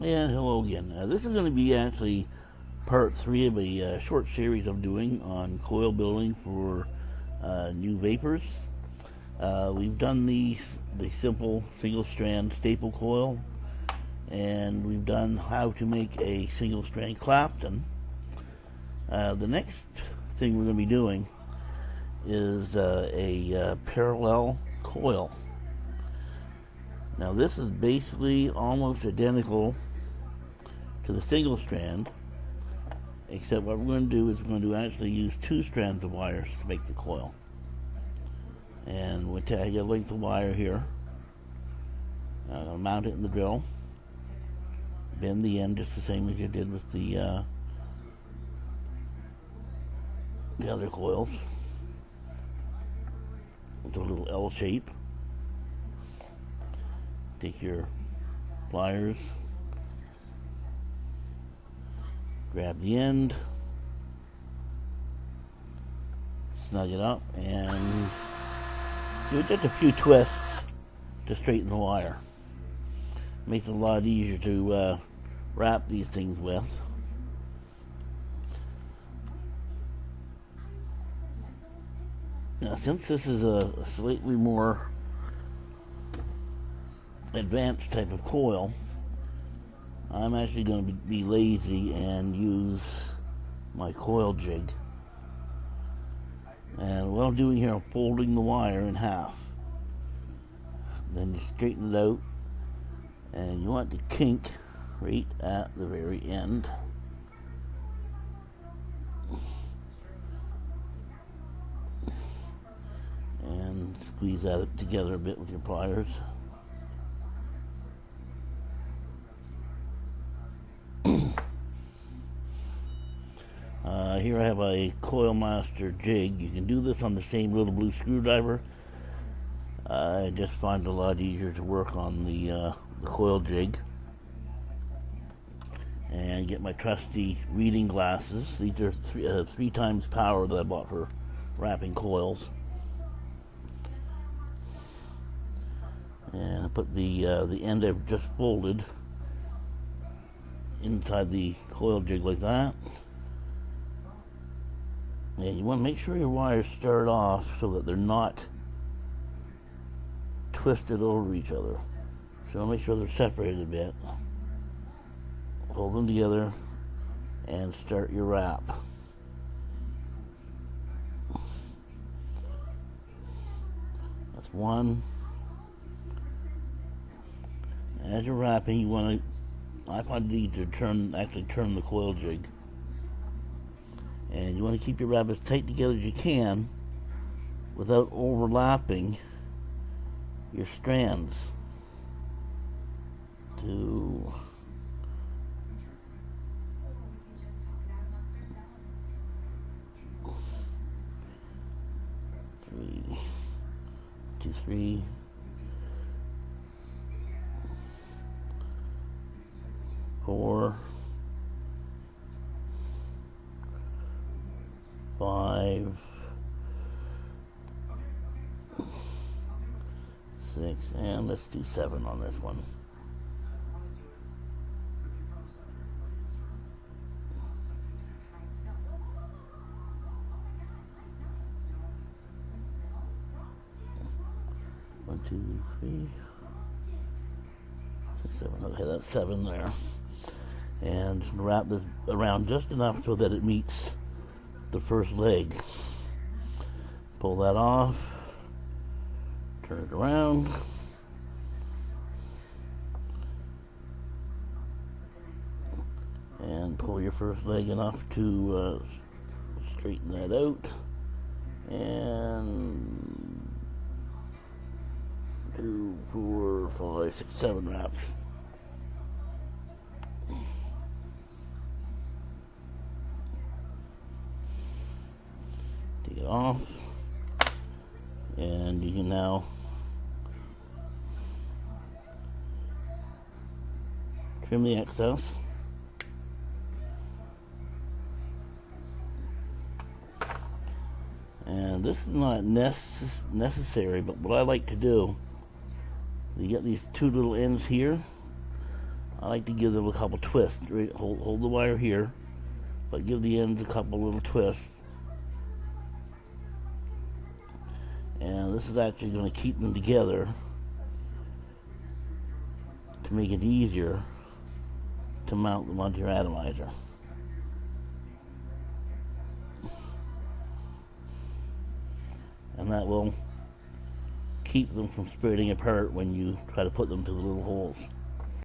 And hello again. This is going to be actually part 3 of a short series I'm doing on coil building for new vapors. We've done the simple single strand staple coil, and we've done how to make a single strand clapton. The next thing we're going to be doing is a parallel coil. Now this is basically almost identical to the single strand, except what we're going to do is we're going to actually use 2 strands of wires to make the coil. And we'll tag a length of wire here, mount it in the drill, bend the end just the same as you did with the other coils, into a little L shape. Take your pliers, grab the end, snug it up, and do just a few twists to straighten the wire. Makes it a lot easier to wrap these things with. Now, since this is a slightly more advanced type of coil, I'm actually going to be lazy and use my coil jig. And what I'm doing here, I'm folding the wire in half. Then you straighten it out, and you want to kink right at the very end. And squeeze that together a bit with your pliers. Here I have a Coil Master jig. You can do this on the same little blue screwdriver. I just find it a lot easier to work on the coil jig. And get my trusty reading glasses. These are 3 times power that I bought for wrapping coils. And I put the end I've just folded inside the coil jig like that. And you want to make sure your wires start off so that they're not twisted over each other. So make sure they're separated a bit. Hold them together and start your wrap. That's one. As you're wrapping, you want to, I find it easier to actually turn the coil jig. And you want to keep your wrap as tight together as you can without overlapping your strands. 2, 3, 2, 3, 4, 5, 6, and let's do 7 on this one. One, 2, 3, 6, 7. Okay, that's 7 there. And wrap this around just enough so that it meets the first leg. Pull that off, turn it around, and pull your first leg enough to straighten that out, and 2, 4, 5, 6, 7 wraps. Take it off, and you can now trim the excess. And this is not necessary, but what I like to do, you get these 2 little ends here. I like to give them a couple twists. Hold the wire here, but give the ends a couple little twists. And this is actually going to keep them together to make it easier to mount them onto your atomizer. And that will keep them from spreading apart when you try to put them through the little holes.